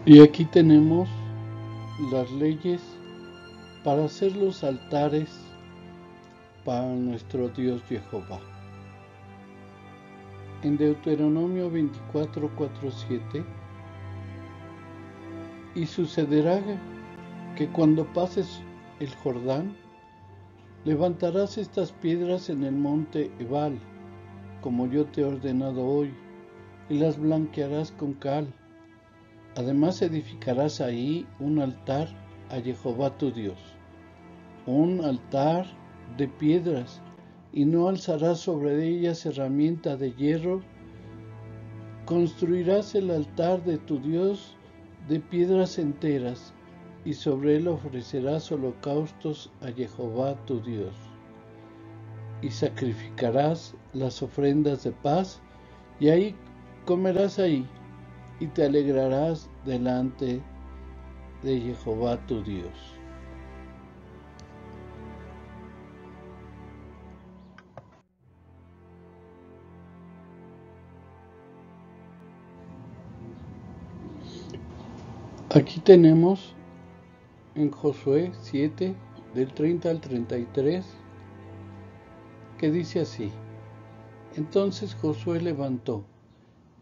Y aquí tenemos las leyes para hacer los altares para nuestro Dios Jehová. En Deuteronomio 24:4-7, y sucederá que cuando pases el Jordán, levantarás estas piedras en el monte Ebal, como yo te he ordenado hoy, y las blanquearás con cal. Además edificarás ahí un altar a Jehová tu Dios, un altar de piedras, y no alzarás sobre ellas herramienta de hierro. Construirás el altar de tu Dios de piedras enteras, y sobre él ofrecerás holocaustos a Jehová tu Dios. Y sacrificarás las ofrendas de paz, y ahí comerás ahí, y te alegrarás delante de Jehová tu Dios. Aquí tenemos en Josué 7, del 30 al 33, que dice así: Entonces Josué levantó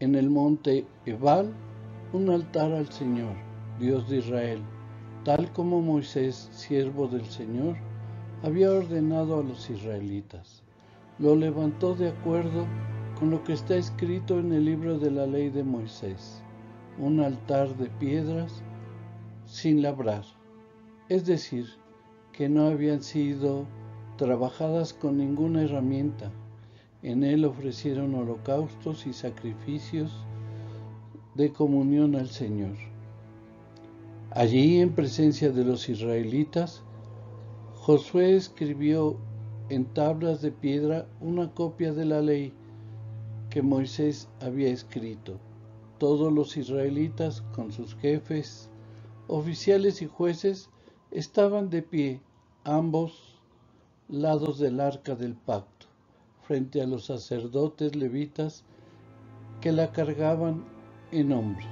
en el monte Ebal un altar al Señor, Dios de Israel, tal como Moisés, siervo del Señor, había ordenado a los israelitas. Lo levantó de acuerdo con lo que está escrito en el libro de la ley de Moisés, un altar de piedras sin labrar, es decir, que no habían sido trabajadas con ninguna herramienta. En él ofrecieron holocaustos y sacrificios de comunión al Señor. Allí, en presencia de los israelitas, Josué escribió en tablas de piedra una copia de la ley que Moisés había escrito. Todos los israelitas, con sus jefes, oficiales y jueces, estaban de pie a ambos lados del arca del pacto, frente a los sacerdotes levitas que la cargaban en hombros.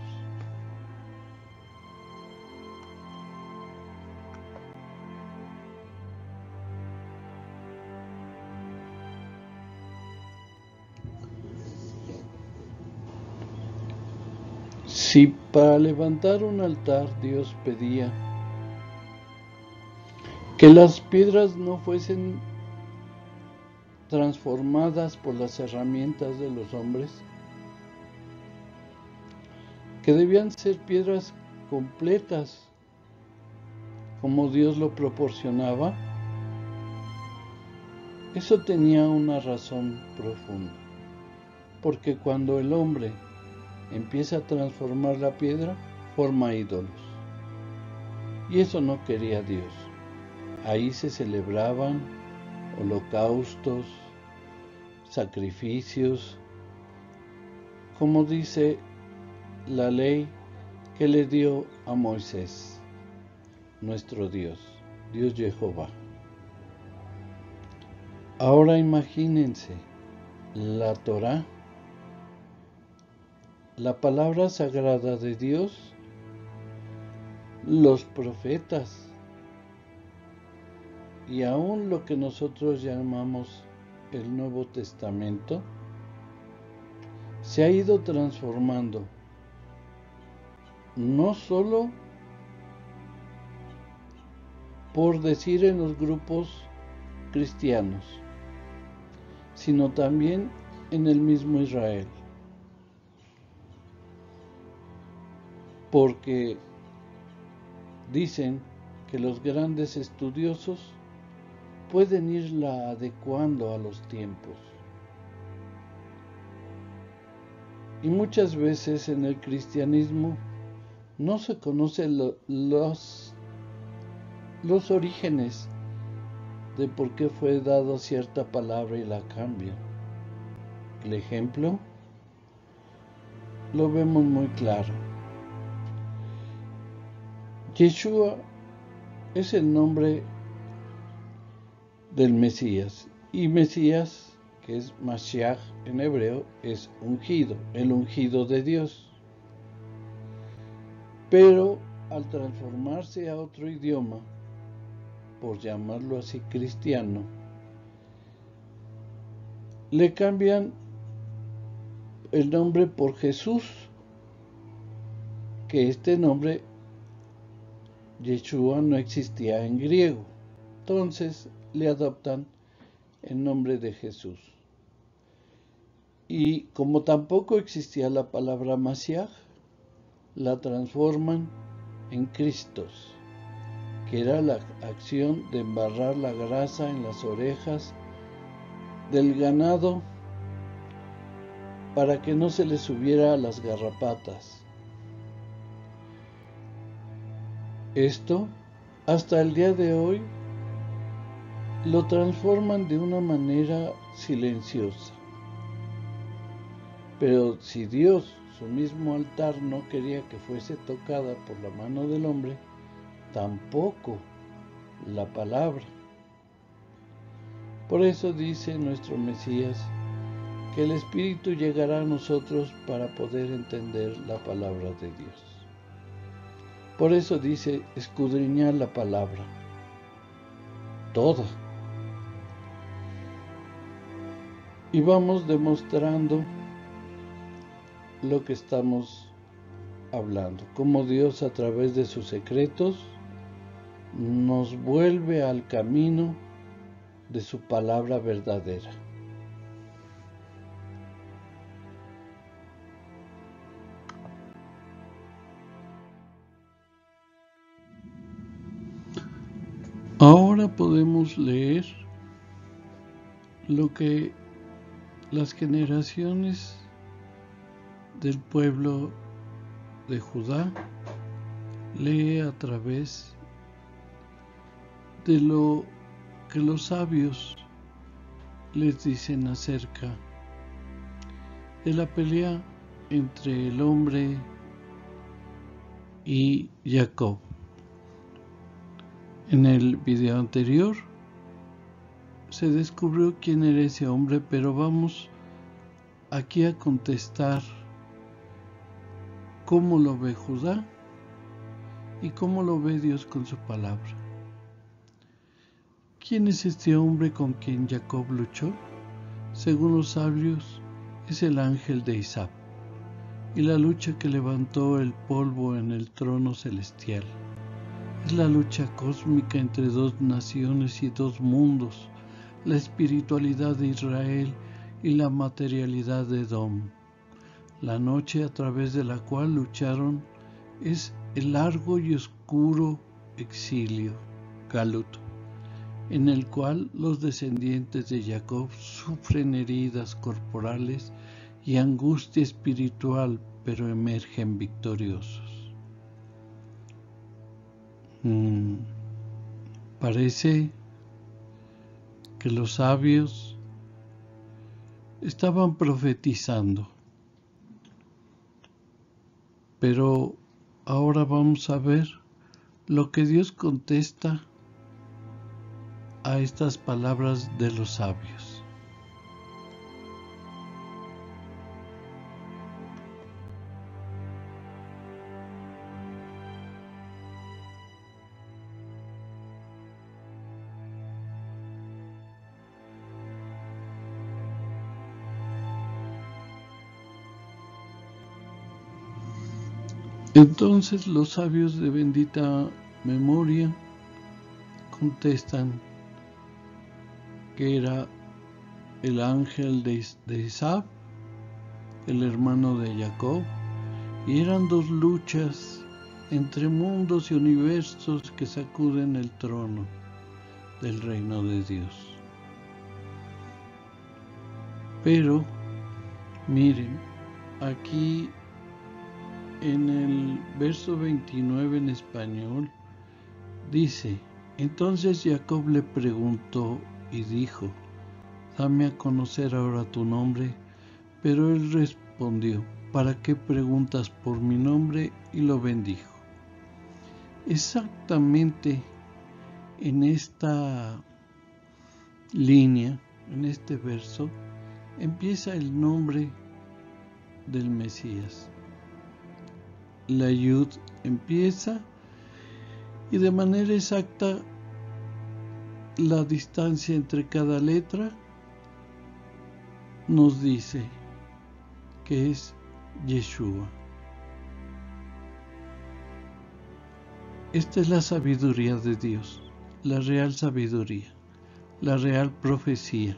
Si para levantar un altar Dios pedía que las piedras no fuesen transformadas por las herramientas de los hombres, que debían ser piedras completas como Dios lo proporcionaba, eso tenía una razón profunda, porque cuando el hombre empieza a transformar la piedra, forma ídolos, y eso no quería Dios. Ahí se celebraban holocaustos, sacrificios, como dice la ley que le dio a Moisés, nuestro Dios, Dios Jehová. Ahora imagínense la Torá, la palabra sagrada de Dios, los profetas y aún lo que nosotros llamamos el Nuevo Testamento, se ha ido transformando, no solo por decir en los grupos cristianos, sino también en el mismo Israel, porque dicen que los grandes estudiosos pueden irla adecuando a los tiempos. Y muchas veces en el cristianismo no se conocen los orígenes de por qué fue dada cierta palabra y la cambian. El ejemplo lo vemos muy claro. Yeshua es el nombre del Mesías, y Mesías, que es Mashiach en hebreo, es ungido, el ungido de Dios. Pero al transformarse a otro idioma, por llamarlo así cristiano, le cambian el nombre por Jesús, que este nombre Yeshua no existía en griego. Entonces le adoptan el nombre de Jesús. Y como tampoco existía la palabra Mashiach, la transforman en Cristos, que era la acción de embarrar la grasa en las orejas del ganado para que no se les subiera a las garrapatas. Esto, hasta el día de hoy, lo transforman de una manera silenciosa. Pero si Dios, su mismo altar, no quería que fuese tocada por la mano del hombre, tampoco la palabra. Por eso dice nuestro Mesías que el Espíritu llegará a nosotros para poder entender la palabra de Dios. Por eso dice escudriñar la palabra, toda. Y vamos demostrando lo que estamos hablando, cómo Dios a través de sus secretos nos vuelve al camino de su palabra verdadera. Ahora podemos leer lo que las generaciones del pueblo de Judá lee a través de lo que los sabios les dicen acerca de la pelea entre el hombre y Jacob. En el video anterior se descubrió quién era ese hombre, pero vamos aquí a contestar cómo lo ve Judá y cómo lo ve Dios con su palabra. ¿Quién es este hombre con quien Jacob luchó? Según los sabios, es el ángel de Isaac, y la lucha que levantó el polvo en el trono celestial. Es la lucha cósmica entre dos naciones y dos mundos, la espiritualidad de Israel y la materialidad de Edom. La noche a través de la cual lucharon es el largo y oscuro exilio, Galut, en el cual los descendientes de Jacob sufren heridas corporales y angustia espiritual, pero emergen victoriosos. Parece que los sabios estaban profetizando, pero ahora vamos a ver lo que Dios contesta a estas palabras de los sabios. Entonces los sabios de bendita memoria contestan que era el ángel de Isaac, el hermano de Jacob, y eran dos luchas entre mundos y universos que sacuden el trono del reino de Dios. Pero miren, aquí en el verso 29 en español dice: entonces Jacob le preguntó y dijo: dame a conocer ahora tu nombre. Pero él respondió: ¿para qué preguntas por mi nombre? Y lo bendijo. Exactamente en esta línea, en este verso, empieza el nombre del Mesías, la Yud empieza y de manera exacta la distancia entre cada letra nos dice que es Yeshua. Esta es la sabiduría de Dios, la real sabiduría, la real profecía,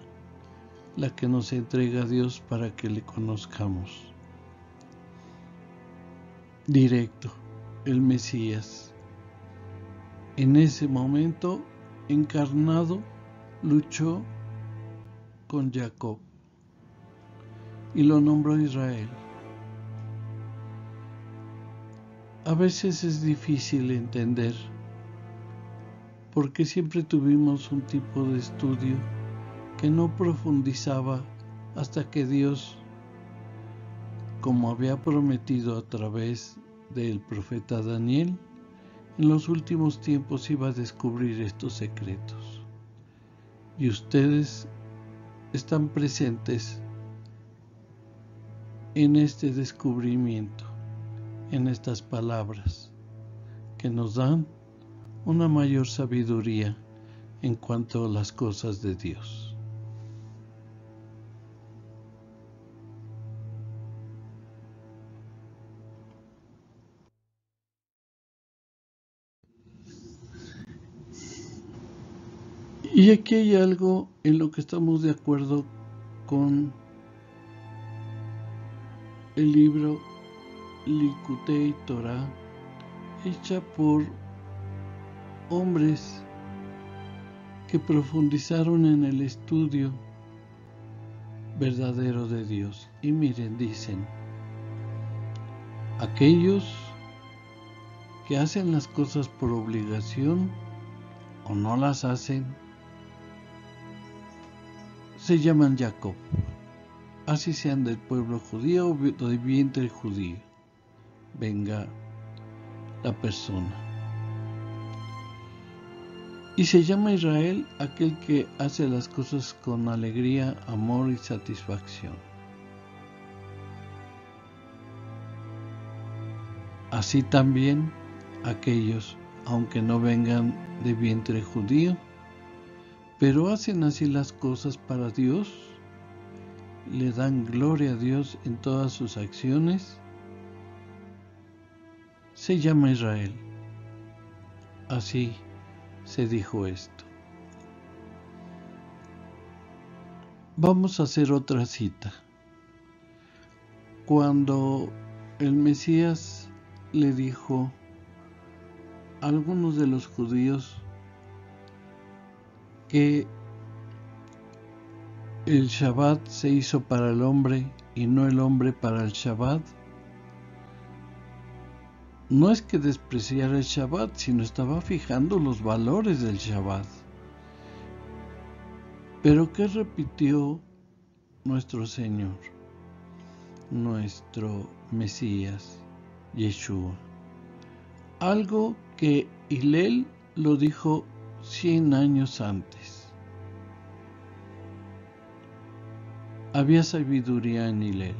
la que nos entrega a Dios para que le conozcamos. Directo, el Mesías. En ese momento, encarnado, luchó con Jacob y lo nombró Israel. A veces es difícil entender porque siempre tuvimos un tipo de estudio que no profundizaba hasta que Dios, como había prometido a través del profeta Daniel, en los últimos tiempos iba a descubrir estos secretos. Y ustedes están presentes en este descubrimiento, en estas palabras que nos dan una mayor sabiduría en cuanto a las cosas de Dios. Y aquí hay algo en lo que estamos de acuerdo con el libro Likutei Torah, hecha por hombres que profundizaron en el estudio verdadero de Dios. Y miren, dicen, aquellos que hacen las cosas por obligación o no las hacen, se llaman Jacob, así sean del pueblo judío o de vientre judío, venga la persona. Y se llama Israel aquel que hace las cosas con alegría, amor y satisfacción. Así también aquellos, aunque no vengan de vientre judío, pero hacen así las cosas para Dios, le dan gloria a Dios en todas sus acciones, se llama Israel. Así se dijo esto. Vamos a hacer otra cita. Cuando el Mesías le dijo a algunos de los judíos que el Shabbat se hizo para el hombre y no el hombre para el Shabbat, no es que despreciara el Shabbat, sino estaba fijando los valores del Shabbat. Pero ¿qué repitió nuestro Señor, nuestro Mesías, Yeshua? Algo que Hillel lo dijo 100 años antes. Había sabiduría en Hillel,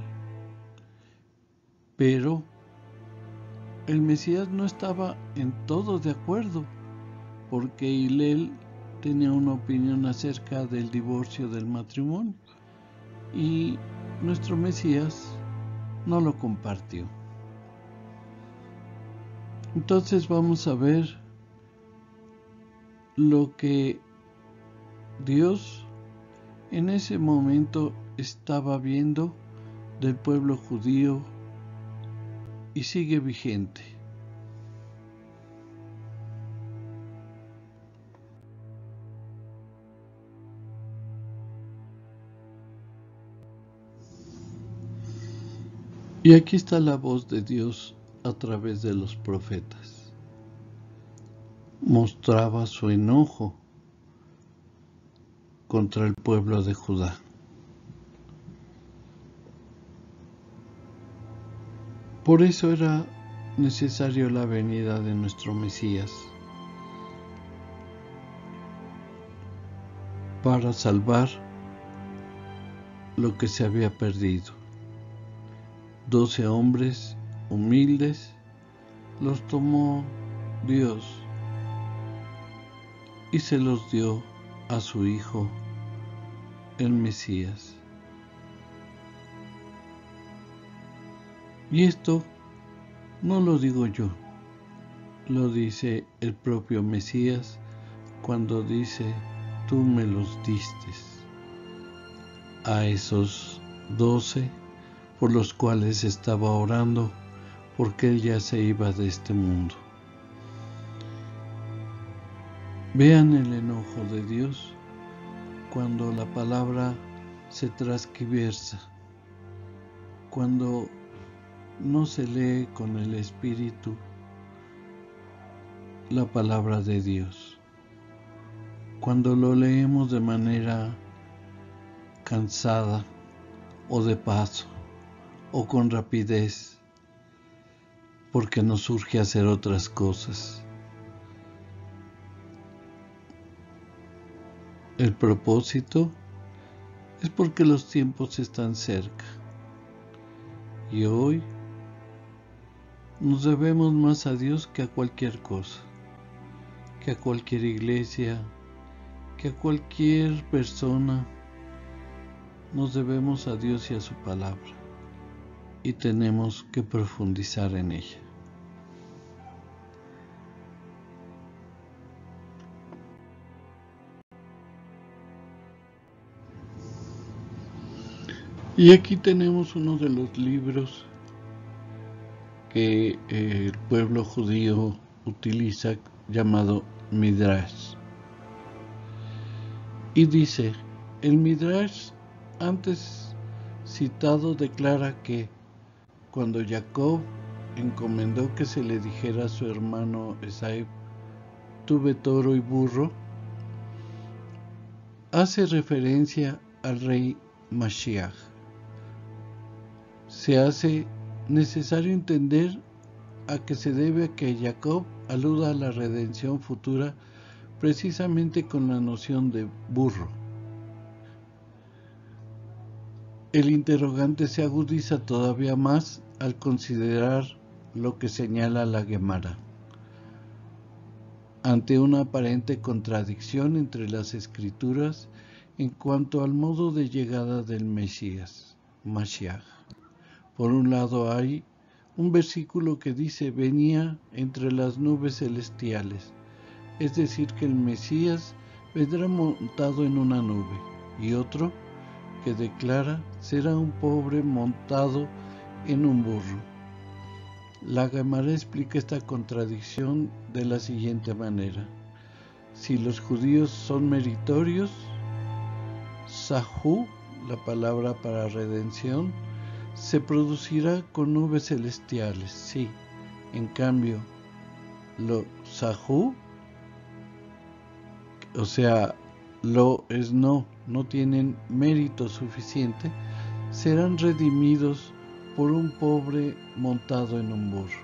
pero el Mesías no estaba en todo de acuerdo, porque Hillel tenía una opinión acerca del divorcio del matrimonio y nuestro Mesías no lo compartió. Entonces vamos a ver lo que Dios en ese momento estaba viendo del pueblo judío y sigue vigente. Y aquí está la voz de Dios a través de los profetas. Mostraba su enojo contra el pueblo de Judá. Por eso era necesario la venida de nuestro Mesías, para salvar lo que se había perdido. 12 hombres humildes los tomó Dios y se los dio a su Hijo, el Mesías. Y esto no lo digo yo, lo dice el propio Mesías cuando dice: tú me los distes a esos 12 por los cuales estaba orando, porque él ya se iba de este mundo. Vean el enojo de Dios cuando la palabra se transgiversa, cuando no se lee con el Espíritu la palabra de Dios, cuando lo leemos de manera cansada o de paso o con rapidez, porque nos surge hacer otras cosas. El propósito es porque los tiempos están cerca y hoy nos debemos más a Dios que a cualquier cosa, que a cualquier iglesia, que a cualquier persona. Nos debemos a Dios y a su palabra y tenemos que profundizar en ella. Y aquí tenemos uno de los libros que el pueblo judío utiliza, llamado Midrash. Y dice: el Midrash antes citado declara que cuando Jacob encomendó que se le dijera a su hermano Esaú: tuve toro y burro, hace referencia al rey Mashiach. Se hace necesario entender a que se debe a que Jacob aluda a la redención futura precisamente con la noción de burro. El interrogante se agudiza todavía más al considerar lo que señala la Gemara. Ante una aparente contradicción entre las escrituras en cuanto al modo de llegada del Mesías, Mashiach. Por un lado hay un versículo que dice: venía entre las nubes celestiales, es decir, que el Mesías vendrá montado en una nube, y otro que declara: será un pobre montado en un burro. La Gemara explica esta contradicción de la siguiente manera: si los judíos son meritorios, Sahu, la palabra para redención, se producirá con nubes celestiales, sí. En cambio, lo Sahu, o sea, lo es no tienen mérito suficiente, serán redimidos por un pobre montado en un burro.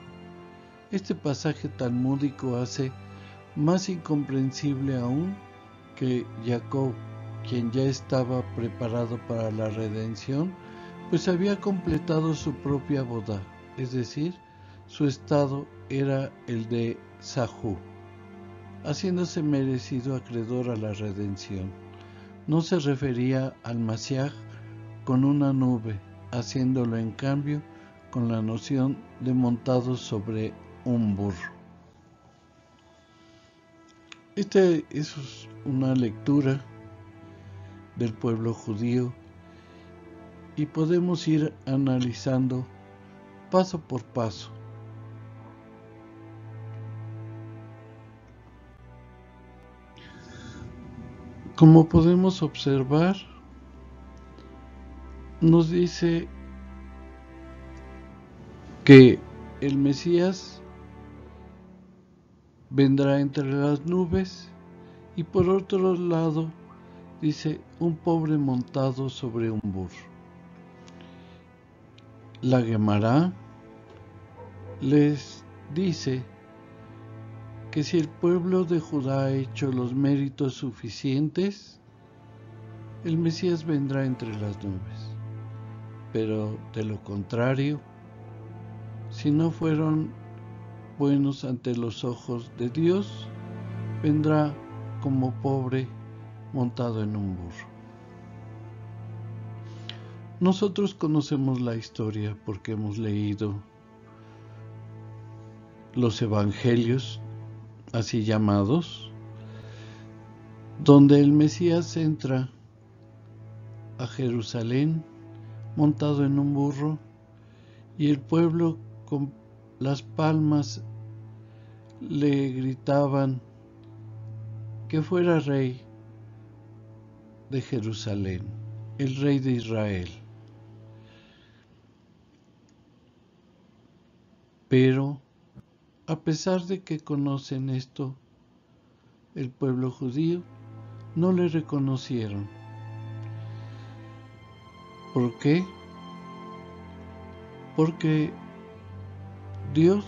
Este pasaje talmúdico hace más incomprensible aún que Jacob, quien ya estaba preparado para la redención, pues había completado su propia boda, es decir, su estado era el de Sahu, haciéndose merecido acreedor a la redención. No se refería al Mashiach con una nube, haciéndolo en cambio con la noción de montado sobre un burro. Esta es una lectura del pueblo judío y podemos ir analizando paso por paso. Como podemos observar, nos dice que el Mesías vendrá entre las nubes, y por otro lado dice: un pobre montado sobre un burro. La Gemara les dice que si el pueblo de Judá ha hecho los méritos suficientes, el Mesías vendrá entre las nubes. Pero de lo contrario, si no fueron buenos ante los ojos de Dios, vendrá como pobre montado en un burro. Nosotros conocemos la historia porque hemos leído los evangelios, así llamados, donde el Mesías entra a Jerusalén montado en un burro y el pueblo con las palmas le gritaban que fuera rey de Jerusalén, el rey de Israel. Pero a pesar de que conocen esto, el pueblo judío no le reconocieron. ¿Por qué? Porque Dios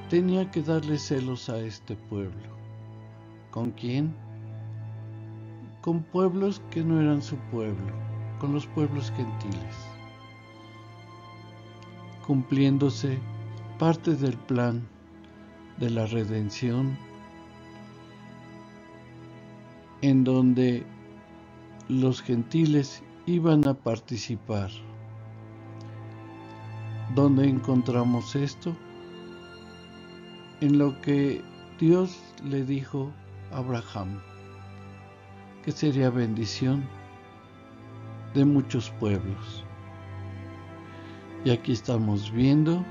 tenía que darle celos a este pueblo. ¿Con quién? Con pueblos que no eran su pueblo, con los pueblos gentiles, cumpliéndose parte del plan de la redención, en donde los gentiles iban a participar. ¿Dónde encontramos esto? En lo que Dios le dijo a Abraham, que sería bendición de muchos pueblos. Y aquí estamos viendo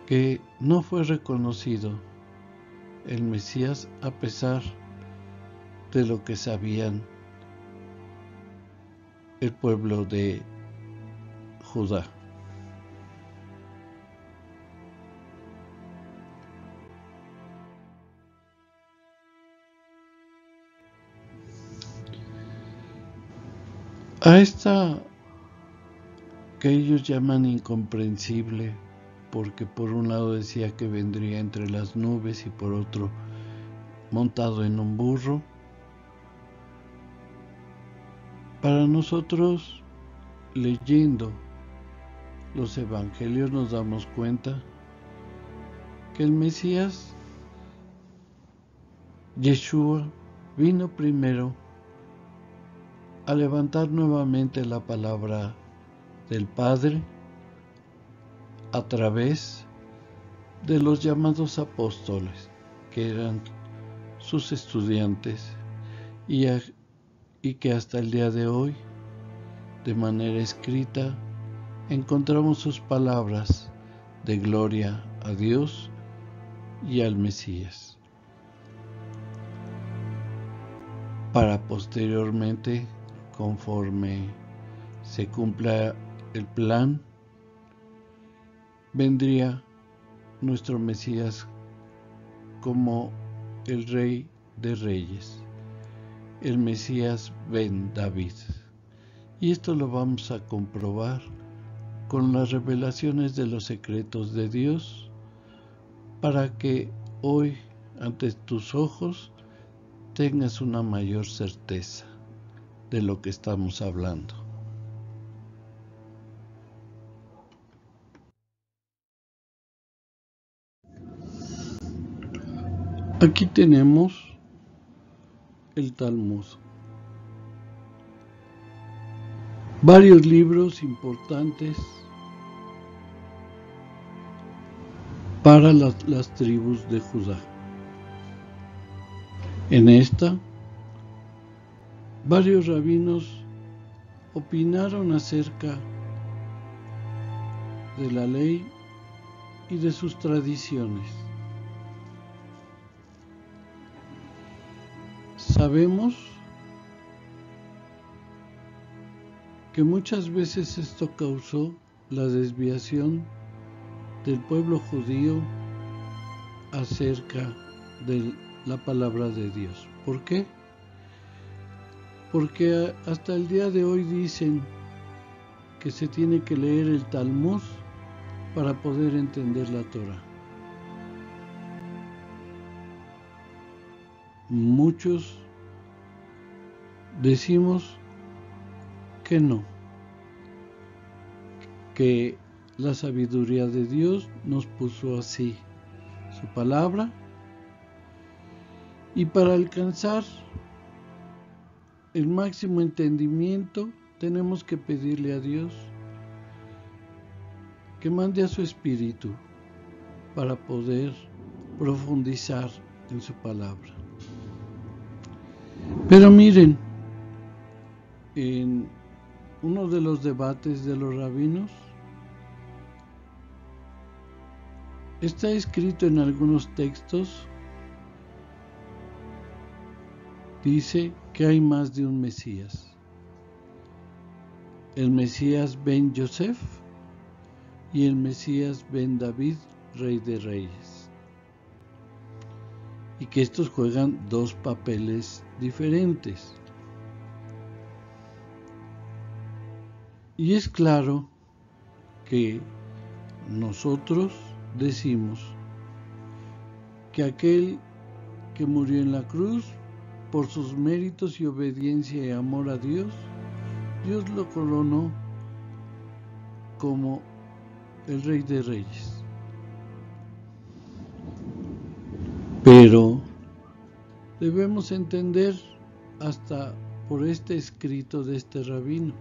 que no fue reconocido el Mesías a pesar de lo que sabían el pueblo de Judá. A esta que ellos llaman incomprensible, porque por un lado decía que vendría entre las nubes y por otro montado en un burro, para nosotros, leyendo los evangelios, nos damos cuenta que el Mesías, Yeshua, vino primero a levantar nuevamente la palabra del Padre a través de los llamados apóstoles, que eran sus estudiantes, y que hasta el día de hoy, de manera escrita, encontramos sus palabras de gloria a Dios y al Mesías, para posteriormente, conforme se cumpla el plan, vendría nuestro Mesías como el Rey de Reyes, el Mesías Ben David. Y esto lo vamos a comprobar con las revelaciones de los secretos de Dios, para que hoy, ante tus ojos, tengas una mayor certeza de lo que estamos hablando. Aquí tenemos el Talmud. Varios libros importantes para las tribus de Judá. En esta, varios rabinos opinaron acerca de la ley y de sus tradiciones. Sabemos que muchas veces esto causó la desviación del pueblo judío acerca de la palabra de Dios. ¿Por qué? Porque hasta el día de hoy dicen que se tiene que leer el Talmud para poder entender la Torah. Muchos decimos que no, que la sabiduría de Dios nos puso así, su palabra, y para alcanzar el máximo entendimiento tenemos que pedirle a Dios que mande a su Espíritu para poder profundizar en su palabra. Pero miren, en uno de los debates de los rabinos está escrito en algunos textos, dice que hay más de un Mesías. El Mesías ben Yosef y el Mesías ben David, rey de reyes. Y que estos juegan dos papeles diferentes. Y es claro que nosotros decimos que aquel que murió en la cruz por sus méritos y obediencia y amor a Dios, Dios lo coronó como el Rey de Reyes. Pero debemos entender hasta por este escrito de este rabino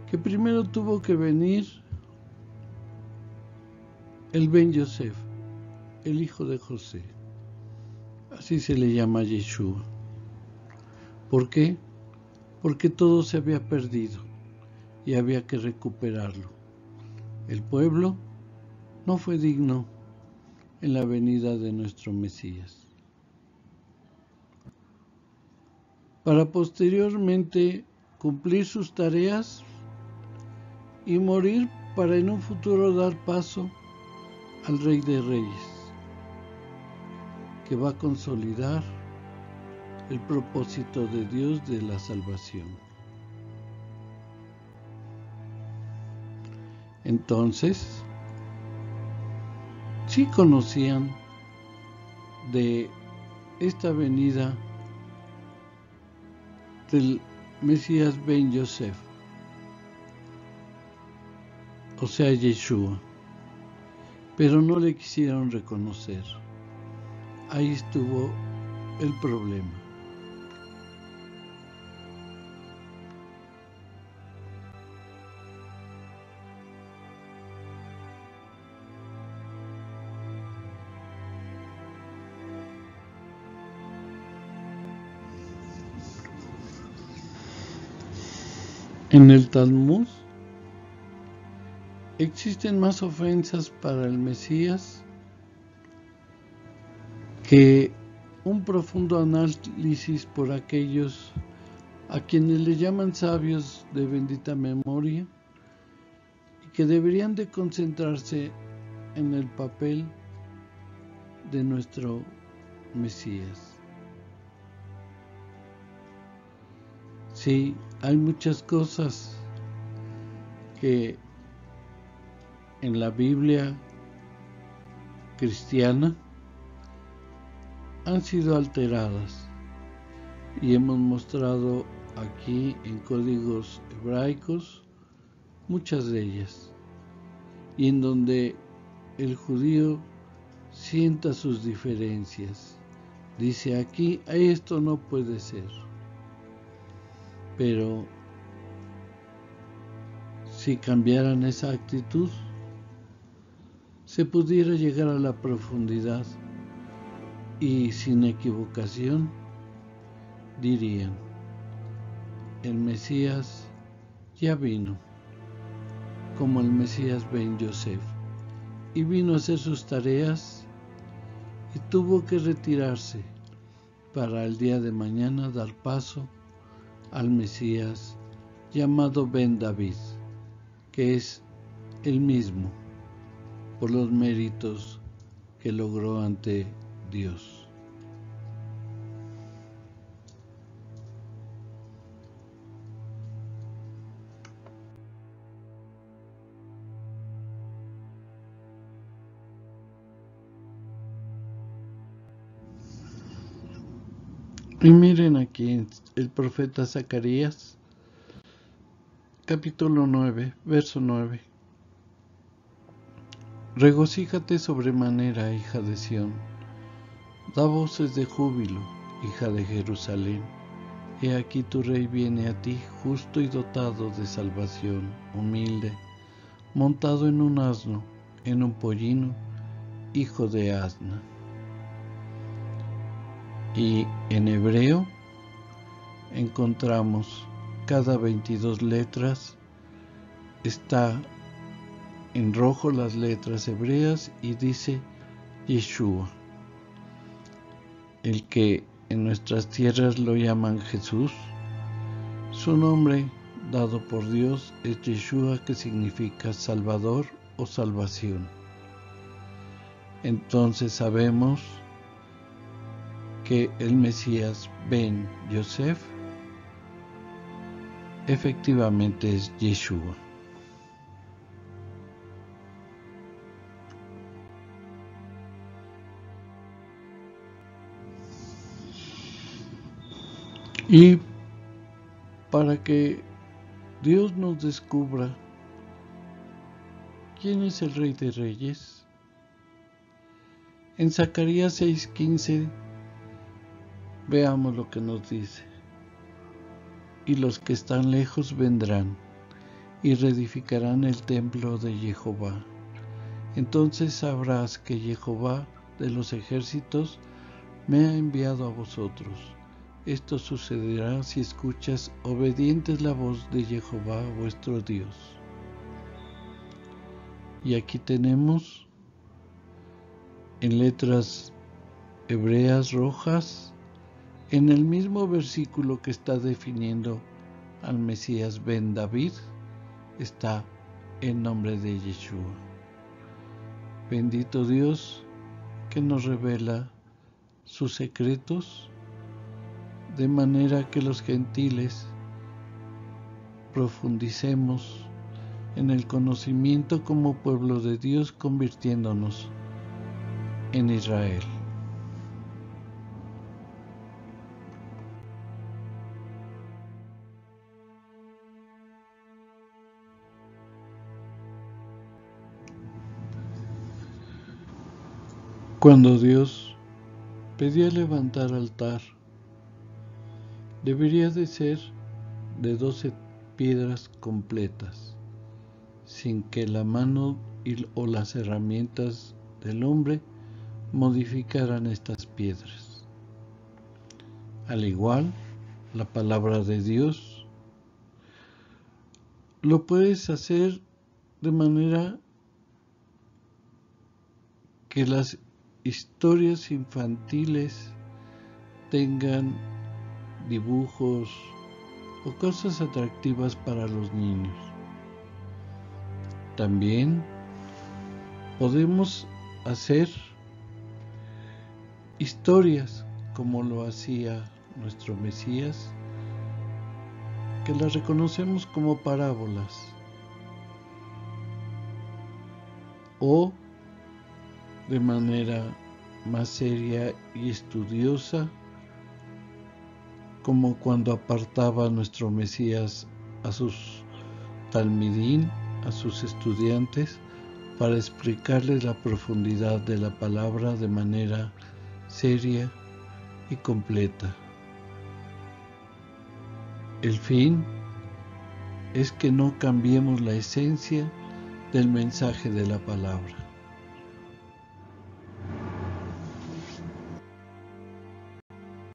que primero tuvo que venir el Ben Yosef, el hijo de José. Así se le llama a Yeshua. ¿Por qué? Porque todo se había perdido y había que recuperarlo. El pueblo no fue digno en la venida de nuestro Mesías. Para posteriormente cumplir sus tareas y morir para en un futuro dar paso al Rey de Reyes, que va a consolidar el propósito de Dios de la salvación. Entonces, sí conocían de esta venida del Mesías ben Yosef, o sea, Yeshua, pero no le quisieron reconocer. Ahí estuvo el problema. En el Talmud existen más ofensas para el Mesías que un profundo análisis por aquellos a quienes le llaman sabios de bendita memoria y que deberían de concentrarse en el papel de nuestro Mesías. Sí, hay muchas cosas que en la Biblia cristiana han sido alteradas y hemos mostrado aquí en códigos hebraicos muchas de ellas, y en donde el judío sienta sus diferencias. Dice aquí, esto no puede ser. Pero si cambiaran esa actitud, se pudiera llegar a la profundidad y sin equivocación dirían, el Mesías ya vino, como el Mesías ben Yosef, y vino a hacer sus tareas y tuvo que retirarse para el día de mañana dar paso al Mesías llamado Ben David, que es el mismo por los méritos que logró ante Dios. Y miren aquí el profeta Zacarías, capítulo 9, verso 9. Regocíjate sobremanera, hija de Sión, da voces de júbilo, hija de Jerusalén. He aquí tu rey viene a ti, justo y dotado de salvación, humilde, montado en un asno, en un pollino, hijo de asna. Y en hebreo encontramos cada 22 letras, está en rojo las letras hebreas y dice Yeshua, el que en nuestras tierras lo llaman Jesús. Su nombre dado por Dios es Yeshua, que significa Salvador o salvación. Entonces sabemos que el Mesías Ben Yosef efectivamente es Yeshua. Y para que Dios nos descubra quién es el Rey de Reyes, en Zacarías 6:15 veamos lo que nos dice. Y los que están lejos vendrán y reedificarán el templo de Jehová. Entonces sabrás que Jehová de los ejércitos me ha enviado a vosotros. Esto sucederá si escuchas obedientes la voz de Jehová vuestro Dios. Y aquí tenemos en letras hebreas rojas, en el mismo versículo que está definiendo al Mesías Ben David, está el nombre de Yeshua. Bendito Dios que nos revela sus secretos, de manera que los gentiles profundicemos en el conocimiento como pueblo de Dios, convirtiéndonos en Israel. Cuando Dios pedía levantar altar, debería de ser de 12 piedras completas, sin que la mano o las herramientas del hombre modificaran estas piedras. Al igual, la palabra de Dios lo puedes hacer de manera que las historias infantiles tengan dibujos o cosas atractivas para los niños. También podemos hacer historias como lo hacía nuestro Mesías, que las reconocemos como parábolas, o de manera más seria y estudiosa, como cuando apartaba nuestro Mesías a sus talmidín, a sus estudiantes, para explicarles la profundidad de la palabra de manera seria y completa. El fin es que no cambiemos la esencia del mensaje de la palabra.